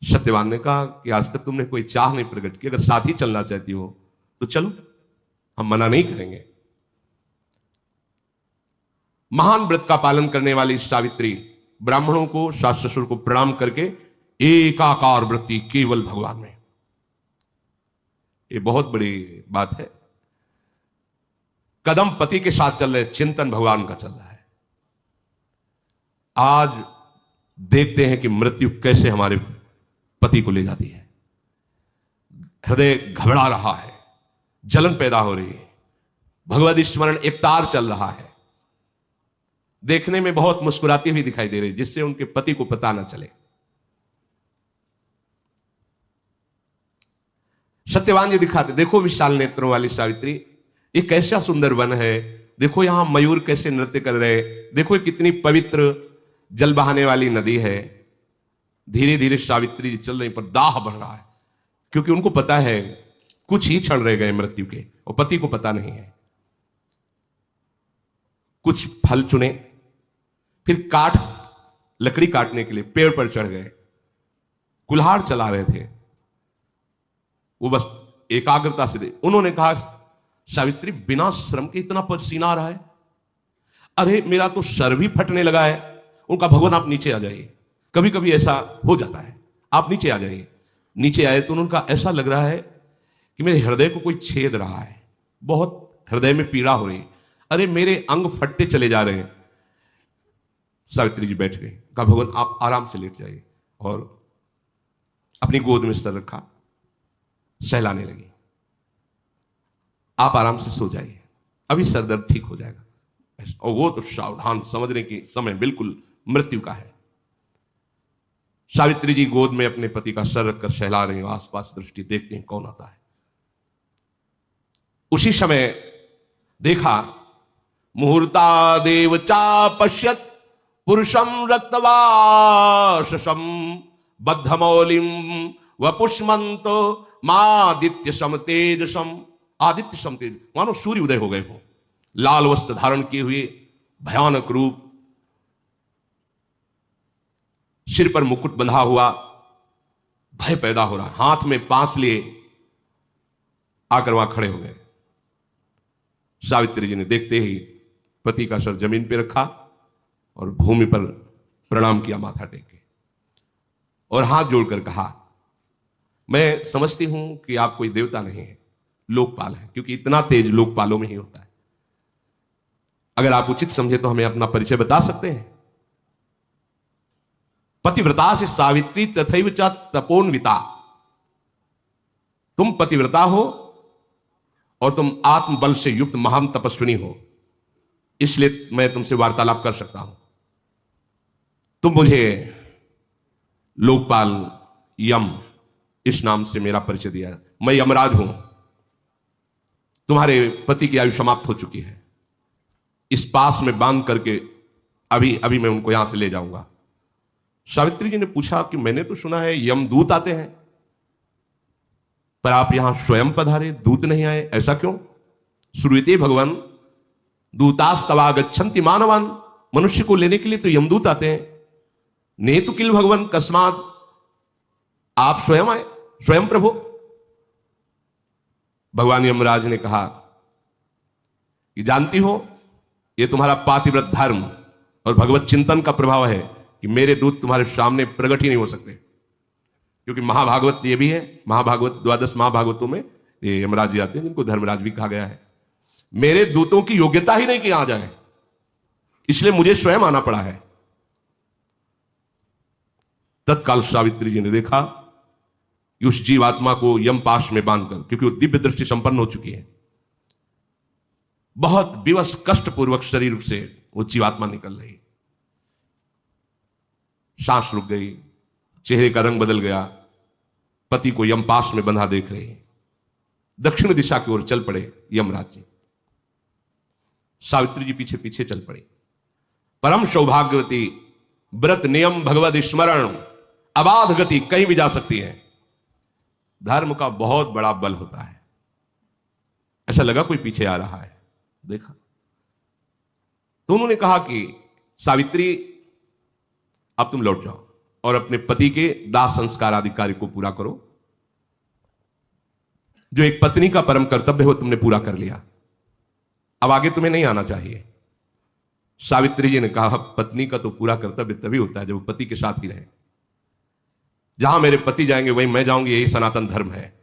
सत्यवान ने कहा कि आज तक तुमने कोई चाह नहीं प्रकट की, अगर साथ ही चलना चाहती हो तो चलो, हम मना नहीं करेंगे। महान व्रत का पालन करने वाली सावित्री ब्राह्मणों को, सास ससुर को प्रणाम करके एकाकार वृत्ति केवल भगवान में, ये बहुत बड़ी बात है। कदम पति के साथ चल रहे, चिंतन भगवान का चल रहा है। आज देखते हैं कि मृत्यु कैसे हमारे पति को ले जाती है। हृदय घबरा रहा है, जलन पैदा हो रही है, भगवद स्मरण एक तार चल रहा है, देखने में बहुत मुस्कुराती हुई दिखाई दे रही, जिससे उनके पति को पता ना चले। सत्यवान जी दिखाते, देखो विशाल नेत्रों वाली सावित्री, ये कैसा सुंदर वन है, देखो यहां मयूर कैसे नृत्य कर रहे, देखो ये कितनी पवित्र जल बहाने वाली नदी है। धीरे धीरे सावित्री जी चल रही, पर दाह बढ़ रहा है, क्योंकि उनको पता है कुछ ही क्षण रह गए मृत्यु के, और पति को पता नहीं है। कुछ फल चुने, फिर लकड़ी काटने के लिए पेड़ पर चढ़ गए, कुल्हाड़ चला रहे थे, वो बस एकाग्रता से दे। उन्होंने कहा, सावित्री बिना श्रम के इतना पसीना आ रहा है, अरे मेरा तो सर भी फटने लगा है। उनका, भगवान आप नीचे आ जाइए, कभी कभी ऐसा हो जाता है, आप नीचे आ जाइए। नीचे आए तो उनका ऐसा लग रहा है कि मेरे हृदय को कोई छेद रहा है, बहुत हृदय में पीड़ा हो रही है, अरे मेरे अंग फटते चले जा रहे हैं। सावित्री जी बैठ गई, कहा भगवान आप आराम से लेट जाइए, और अपनी गोद में सर रखा, सहलाने लगी, आप आराम से सो जाइए, अभी सर दर्द ठीक हो जाएगा। और वो तो सावधान, समझने की समय बिल्कुल मृत्यु का है। सावित्री जी गोद में अपने पति का सर रखकर सहला रही, आसपास दृष्टि देखते हैं कौन आता है। उसी समय देखा, मुहूर्ता देव चा पश्यत पुरुषम रक्तवाशम बद्धमौलिम वपुष्मंतो मादित्य सम तेजसम, आदित्य सम तेज, मानो सूर्य उदय हो गए हो, लाल वस्त्र धारण किए हुए, भयानक रूप, सिर पर मुकुट बंधा हुआ, भय पैदा हो रहा, हाथ में पास लिए आकर वहां खड़े हो गए। सावित्री जी ने देखते ही पति का सर जमीन पे रखा और भूमि पर प्रणाम किया, माथा टेके, और हाथ जोड़कर कहा, मैं समझती हूं कि आप कोई देवता नहीं है, लोकपाल है, क्योंकि इतना तेज लोकपालों में ही होता है। अगर आप उचित समझे तो हमें अपना परिचय बता सकते हैं। पतिव्रता से सावित्री तथैव च तपोन्विता, तुम पतिव्रता हो और तुम आत्मबल से युक्त महान तपस्विनी हो, इसलिए मैं तुमसे वार्तालाप कर सकता हूं। तुम मुझे लोकपाल यम इस नाम से मेरा परिचय दिया, मैं यमराज हूं, तुम्हारे पति की आयु समाप्त हो चुकी है, इस पास में बांध करके अभी अभी मैं उनको यहां से ले जाऊंगा। सावित्री जी ने पूछा कि मैंने तो सुना है यमदूत आते हैं, पर आप यहां स्वयं पधारे, दूत नहीं आए, ऐसा क्यों? श्रूयते भगवान दूतास्तवागच्छन्ति मानवान, मनुष्य को लेने के लिए तो यमदूत आते हैं, नेतु किल भगवान कस्मात, आप स्वयं आए, स्वयं प्रभु। भगवान यमराज ने कहा कि जानती हो, ये तुम्हारा पातिव्रत धर्म और भगवत चिंतन का प्रभाव है कि मेरे दूत तुम्हारे सामने प्रकट ही नहीं हो सकते, क्योंकि महाभागवत ये भी है, महाभागवत 12 महाभागवतों में ये यमराज जी आते हैं, जिनको धर्मराज भी कहा गया है। मेरे दूतों की योग्यता ही नहीं कि आ जाए, इसलिए मुझे स्वयं आना पड़ा है। तत्काल सावित्री जी ने देखा कि उस जीवात्मा को यमपाश में बांधकर, क्योंकि वो दिव्य दृष्टि संपन्न हो चुकी है, बहुत विवश कष्टपूर्वक शरीर से वो जीवात्मा निकल रही, सांस रुक गई, चेहरे का रंग बदल गया, पति को यमपाश में बंधा देख रहे हैं। दक्षिण दिशा की ओर चल पड़े यमराज जी, सावित्री जी पीछे पीछे चल पड़े। परम सौभाग्यवती, व्रत नियम भगवद स्मरण, अबाध गति, कहीं भी जा सकती है। धर्म का बहुत बड़ा बल होता है। ऐसा लगा कोई पीछे आ रहा है, देखा तो उन्होंने कहा कि सावित्री अब तुम लौट जाओ और अपने पति के दाह संस्कार आदि कार्य को पूरा करो। जो एक पत्नी का परम कर्तव्य है वो तुमने पूरा कर लिया, अब आगे तुम्हें नहीं आना चाहिए। सावित्री जी ने कहा, पत्नी का तो पूरा कर्तव्य तभी होता है जब वो पति के साथ ही रहे। जहां मेरे पति जाएंगे वहीं मैं जाऊंगी, यही सनातन धर्म है।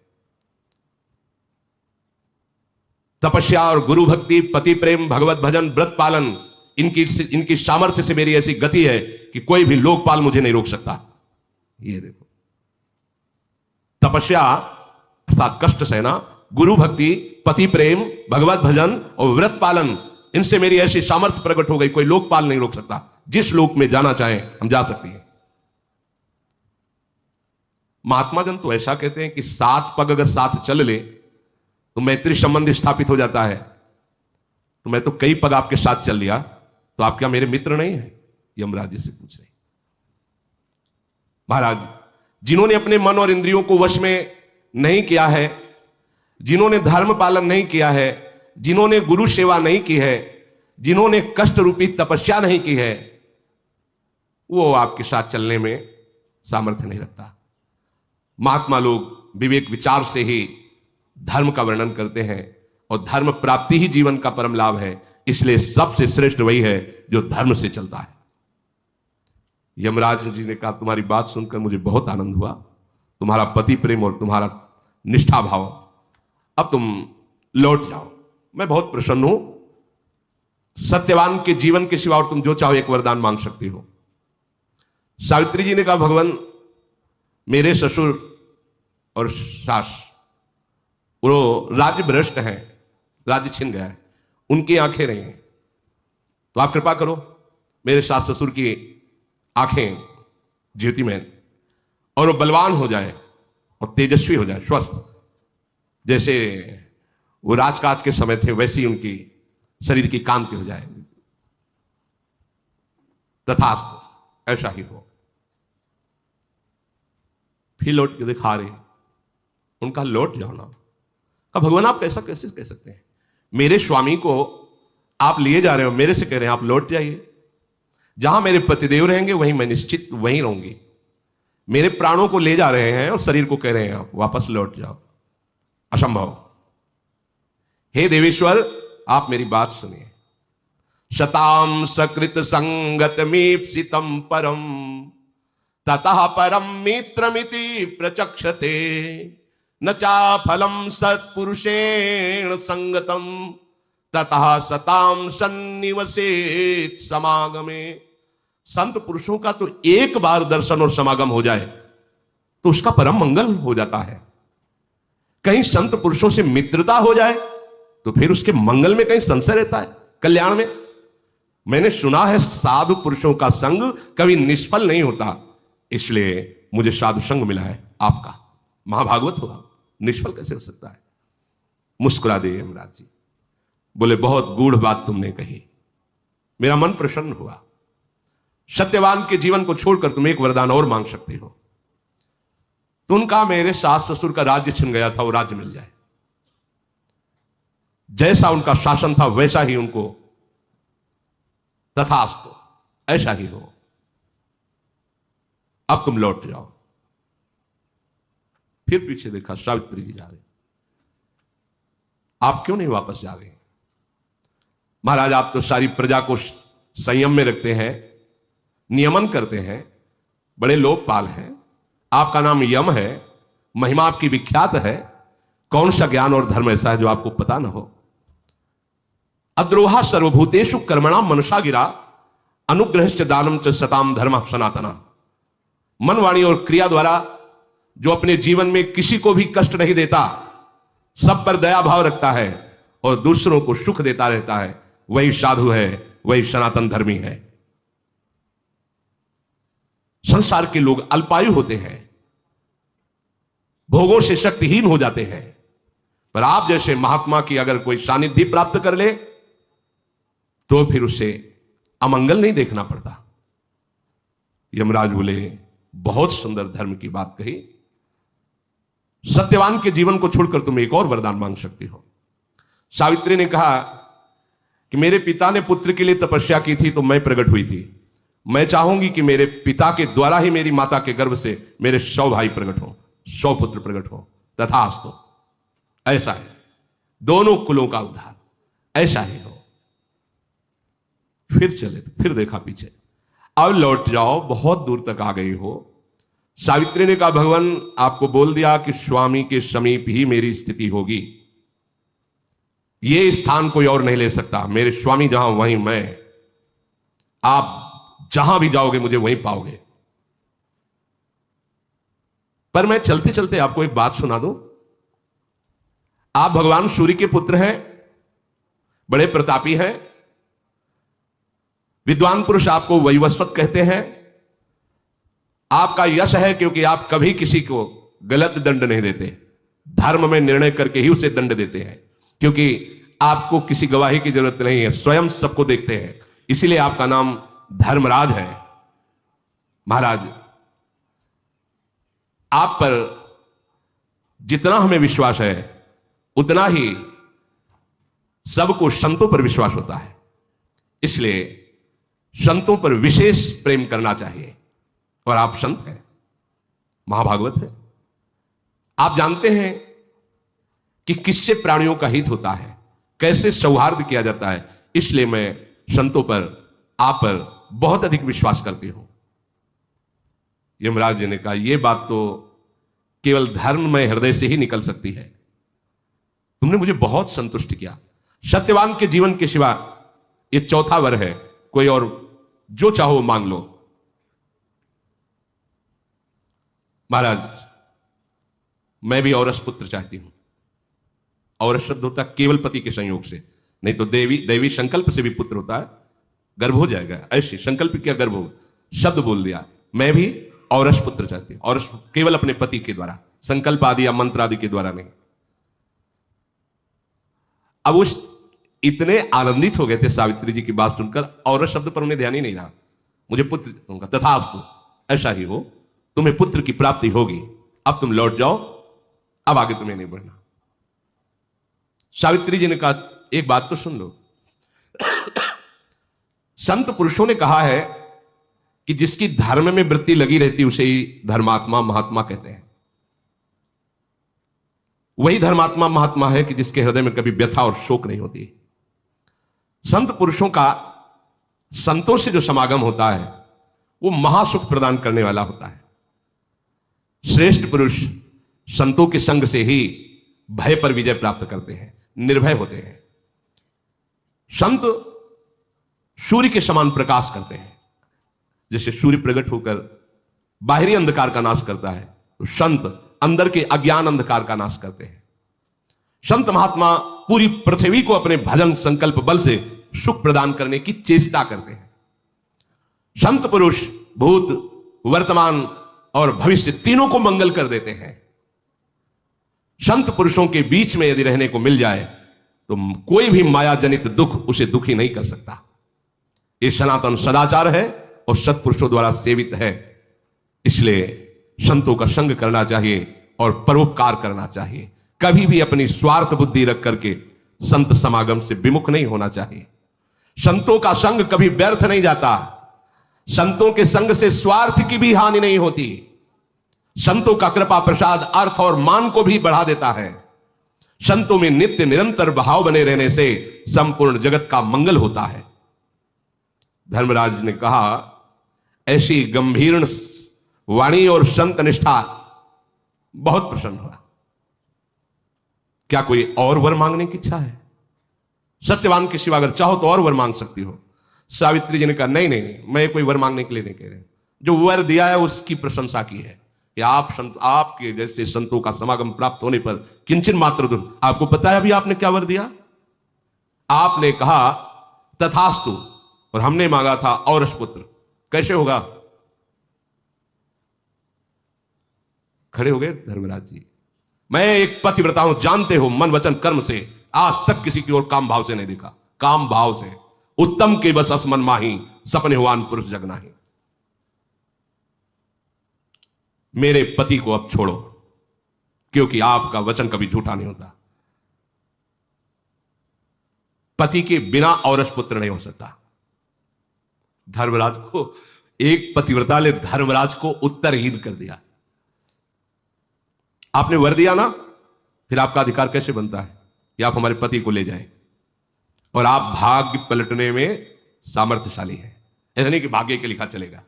तपस्या और गुरु भक्ति, पति प्रेम, भगवत भजन, व्रत पालन, इनकी सामर्थ्य से मेरी ऐसी गति है कि कोई भी लोकपाल मुझे नहीं रोक सकता। ये देखो, तपस्या अर्थात कष्ट सहना, गुरु भक्ति, पति प्रेम, भगवत भजन और व्रत पालन, इनसे मेरी ऐसी सामर्थ्य प्रकट हो गई, कोई लोकपाल नहीं रोक सकता। जिस लोक में जाना चाहें हम जा सकते हैं। महात्मा जन तो ऐसा कहते हैं कि 7 पग अगर साथ चल ले तो मैत्री संबंध स्थापित हो जाता है। तो मैं तो कई पग आपके साथ चल लिया, तो आप क्या मेरे मित्र नहीं है? यमराज जी से पूछ रहे। महाराज, जिन्होंने अपने मन और इंद्रियों को वश में नहीं किया है, जिन्होंने धर्म पालन नहीं किया है, जिन्होंने गुरु सेवा नहीं की है, जिन्होंने कष्ट रूपी तपस्या नहीं की है, वो आपके साथ चलने में सामर्थ्य नहीं रखता। महात्मा लोग विवेक विचार से ही धर्म का वर्णन करते हैं और धर्म प्राप्ति ही जीवन का परम लाभ है। इसलिए सबसे श्रेष्ठ वही है जो धर्म से चलता है। यमराज जी ने कहा, तुम्हारी बात सुनकर मुझे बहुत आनंद हुआ, तुम्हारा पति प्रेम और तुम्हारा निष्ठा भाव, अब तुम लौट जाओ, मैं बहुत प्रसन्न हूं। सत्यवान के जीवन के सिवा और तुम जो चाहो एक वरदान मांग सकती हो। सावित्री जी ने कहा, भगवान, मेरे ससुर और सास वो राज्य भ्रष्ट हैं, राज्य छिन गया है, उनकी आंखें नहीं हैं, तो आप कृपा करो मेरे सास ससुर की आंखें ज्योतिमय और वो बलवान हो जाए और तेजस्वी हो जाए, स्वस्थ, जैसे वो राजकाज के समय थे वैसी उनकी शरीर की कांति हो जाए। तथास्तु, ऐसा ही हो। फिर लौट के दिखा रहे, उनका लौट जाओ ना। कहा भगवान आप कैसा कैसे कह सकते हैं, मेरे स्वामी को आप लिए जा रहे हो, मेरे से कह रहे हैं आप लौट जाइए। जहां मेरे पतिदेव रहेंगे वहीं मैं निश्चित वहीं रहूंगी। मेरे प्राणों को ले जा रहे हैं और शरीर को कह रहे हैं आप वापस लौट जाओ, असंभव। हे देवेश्वर आप मेरी बात सुनिए। शताम सकृत संगत मीप्सितम परम ततः परम मित्रमिति प्रचक्षते न चा फलम सत्पुरुषेण संगतम ततः सताम सन्निवसेत समागमे। संत पुरुषों का तो एक बार दर्शन और समागम हो जाए तो उसका परम मंगल हो जाता है। कहीं संत पुरुषों से मित्रता हो जाए तो फिर उसके मंगल में कहीं संशय रहता है, कल्याण में। मैंने सुना है साधु पुरुषों का संग कभी निष्फल नहीं होता, इसलिए मुझे साधु संग मिला है आपका। महाभागवत हुआ, निष्फल कैसे हो सकता है। मुस्कुरा दे यमराज जी, बोले बहुत गूढ़ बात तुमने कही, मेरा मन प्रसन्न हुआ। सत्यवान के जीवन को छोड़कर तुम एक वरदान और मांग सकते हो। तो उनका मेरे सास ससुर का राज्य छिन गया था, वो राज्य मिल जाए। जैसा उनका शासन था वैसा ही उनको, तथास्तु, ऐसा ही हो। अब तुम लौट जाओ। फिर पीछे देखा, सावित्री जी जा रहे, आप क्यों नहीं वापस जा रहे। महाराज आप तो सारी प्रजा को संयम में रखते हैं, नियमन करते हैं, बड़े लोकपाल हैं, आपका नाम यम है, महिमा आपकी विख्यात है। कौन सा ज्ञान और धर्म ऐसा है जो आपको पता ना हो। अद्रोहा सर्वभूतेषु कर्मणाम मनसा गिरा अनुग्रहश्च दानम च सताम धर्म सनातना। मन वाणी और क्रिया द्वारा जो अपने जीवन में किसी को भी कष्ट नहीं देता, सब पर दया भाव रखता है और दूसरों को सुख देता रहता है, वही साधु है, वही सनातन धर्मी है। संसार के लोग अल्पायु होते हैं, भोगों से शक्तिहीन हो जाते हैं, पर आप जैसे महात्मा की अगर कोई सानिध्य प्राप्त कर ले तो फिर उसे अमंगल नहीं देखना पड़ता। यमराज बोले बहुत सुंदर धर्म की बात कही। सत्यवान के जीवन को छोड़कर तुम एक और वरदान मांग सकती हो। सावित्री ने कहा कि मेरे पिता ने पुत्र के लिए तपस्या की थी तो मैं प्रकट हुई थी, मैं चाहूंगी कि मेरे पिता के द्वारा ही मेरी माता के गर्भ से मेरे 100 भाई प्रकट हो, 100 पुत्र प्रकट हो। तथास्तु, ऐसा है, दोनों कुलों का उद्धार, ऐसा ही हो। फिर चले, फिर देखा पीछे, अब लौट जाओ, बहुत दूर तक आ गई हो। सावित्री ने कहा भगवान आपको बोल दिया कि स्वामी के समीप ही मेरी स्थिति होगी, ये स्थान कोई और नहीं ले सकता। मेरे स्वामी जहां वहीं मैं, आप जहां भी जाओगे मुझे वहीं पाओगे। पर मैं चलते चलते आपको एक बात सुना दूं। आप भगवान सूर्य के पुत्र हैं, बड़े प्रतापी हैं, विद्वान पुरुष आपको वैवस्वत कहते हैं। आपका यश है क्योंकि आप कभी किसी को गलत दंड नहीं देते, धर्म में निर्णय करके ही उसे दंड देते हैं, क्योंकि आपको किसी गवाही की जरूरत नहीं है, स्वयं सबको देखते हैं, इसीलिए आपका नाम धर्मराज है। महाराज आप पर जितना हमें विश्वास है उतना ही सबको संतों पर विश्वास होता है, इसलिए संतों पर विशेष प्रेम करना चाहिए। और आप संत हैं, महाभागवत है, आप जानते हैं कि किससे प्राणियों का हित होता है, कैसे सौहार्द किया जाता है, इसलिए मैं संतों पर, आप पर बहुत अधिक विश्वास करती हूं। यमराज जी ने कहा यह बात तो केवल धर्ममय हृदय से ही निकल सकती है, तुमने मुझे बहुत संतुष्ट किया। सत्यवान के जीवन के सिवा ये चौथा वर है, कोई और जो चाहो मांग लो। महाराज मैं भी औरस पुत्र चाहती हूं। औरस शब्द होता है केवल पति के संयोग से, नहीं तो देवी संकल्प से भी पुत्र होता है, गर्भ हो जाएगा। ऐसे संकल्प क्या गर्भ हो, शब्द बोल दिया। मैं भी औरस पुत्र चाहती हूं, औरस केवल अपने पति के द्वारा, संकल्प आदि या मंत्र आदि के द्वारा नहीं। अब उस इतने आनंदित हो गए थे सावित्री जी की बात सुनकर, औरस शब्द पर उन्हें ध्यान ही नहीं रहा। मुझे पुत्र दूंगा, तथास्तु, ऐसा ही हो, तुम्हें पुत्र की प्राप्ति होगी, अब तुम लौट जाओ, अब आगे तुम्हें नहीं बढ़ना। सावित्री जी ने कहा एक बात तो सुन लो, संत पुरुषों ने कहा है कि जिसकी धर्म में वृत्ति लगी रहती उसे ही धर्मात्मा महात्मा कहते हैं। वही धर्मात्मा महात्मा है कि जिसके हृदय में कभी व्यथा और शोक नहीं होती। संत पुरुषों का संतों से जो समागम होता है वो महासुख प्रदान करने वाला होता है। श्रेष्ठ पुरुष संतों के संग से ही भय पर विजय प्राप्त करते हैं, निर्भय होते हैं। संत सूर्य के समान प्रकाश करते हैं। जैसे सूर्य प्रकट होकर बाहरी अंधकार का नाश करता है, तो संत अंदर के अज्ञान अंधकार का नाश करते हैं। संत महात्मा पूरी पृथ्वी को अपने भजन संकल्प बल से सुख प्रदान करने की चेष्टा करते हैं। संत पुरुष भूत, वर्तमान और भविष्य तीनों को मंगल कर देते हैं। संत पुरुषों के बीच में यदि रहने को मिल जाए तो कोई भी माया जनित दुख उसे दुखी नहीं कर सकता। यह सनातन सदाचार है और सत्पुरुषों द्वारा सेवित है। इसलिए संतों का संग करना चाहिए और परोपकार करना चाहिए। कभी भी अपनी स्वार्थ बुद्धि रख करके संत समागम से विमुख नहीं होना चाहिए। संतों का संग कभी व्यर्थ नहीं जाता। संतों के संग से स्वार्थ की भी हानि नहीं होती। संतों का कृपा प्रसाद अर्थ और मान को भी बढ़ा देता है। संतों में नित्य निरंतर भाव बने रहने से संपूर्ण जगत का मंगल होता है। धर्मराज ने कहा, ऐसी गंभीर वाणी और संत निष्ठा, बहुत प्रसन्न हुआ। क्या कोई और वर मांगने की इच्छा है? सत्यवान के सिवा अगर चाहो तो और वर मांग सकती हो। सावित्री जी ने कहा, नहीं नहीं नहीं, मैं कोई वर मांगने के लिए नहीं कह रहे। जो वर दिया है उसकी प्रशंसा की है कि आप संत, आपके जैसे संतों का समागम प्राप्त होने पर किंचन मात्र दुर्। आपको पता है अभी आपने क्या वर दिया? आपने कहा तथास्तु, और हमने मांगा था औरस पुत्र। कैसे होगा? खड़े हो गए धर्मराज जी। मैं एक पतिव्रता हूं, जानते हो, मन वचन कर्म से आज तक किसी की ओर काम भाव से नहीं देखा। काम भाव से उत्तम के बस असमन माही, सपने हुआन पुरुष जग नाही। मेरे पति को अब छोड़ो, क्योंकि आपका वचन कभी झूठा नहीं होता। पति के बिना औरस पुत्र नहीं हो सकता। धर्मराज को एक पतिव्रता ने धर्मराज को उत्तरहीन कर दिया। आपने वर दिया ना, फिर आपका अधिकार कैसे बनता है कि आप हमारे पति को ले जाएं? और आप भाग्य पलटने में सामर्थ्यशाली हैं। ऐसा नहीं कि भाग्य के लिखा चलेगा।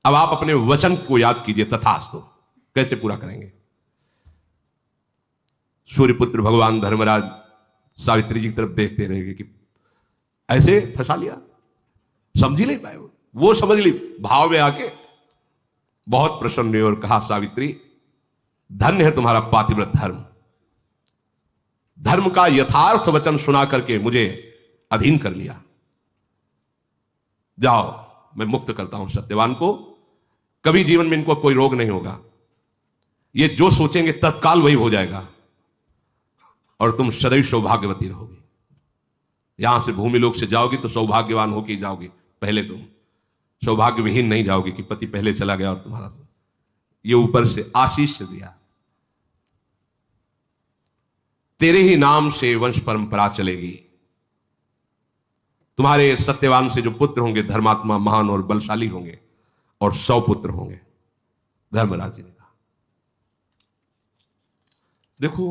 अब आप अपने वचन को याद कीजिए, तथास्तु। कैसे पूरा करेंगे? सूर्यपुत्र भगवान धर्मराज सावित्री जी की तरफ देखते रहेंगे कि ऐसे फंसा लिया, समझ ही नहीं पाए। वो समझ ली भाव में आके, बहुत प्रसन्न हुए और कहा, सावित्री धन्य है तुम्हारा पातिव्रत धर्म। धर्म का यथार्थ वचन सुना करके मुझे अधीन कर लिया। जाओ, मैं मुक्त करता हूं सत्यवान को। कभी जीवन में इनको कोई रोग नहीं होगा। ये जो सोचेंगे तत्काल वही हो जाएगा और तुम सदैव सौभाग्यवती रहोगी। यहां से भूमि लोक से जाओगी तो सौभाग्यवान होकर जाओगी। पहले तुम सौभाग्य विहीन नहीं जाओगी कि पति पहले चला गया और तुम्हारा ये ऊपर से आशीष से दिया। तेरे ही नाम से वंश परंपरा चलेगी। तुम्हारे सत्यवान से जो पुत्र होंगे धर्मात्मा, महान और बलशाली होंगे, और 100 पुत्र होंगे। धर्मराज जी ने कहा, देखो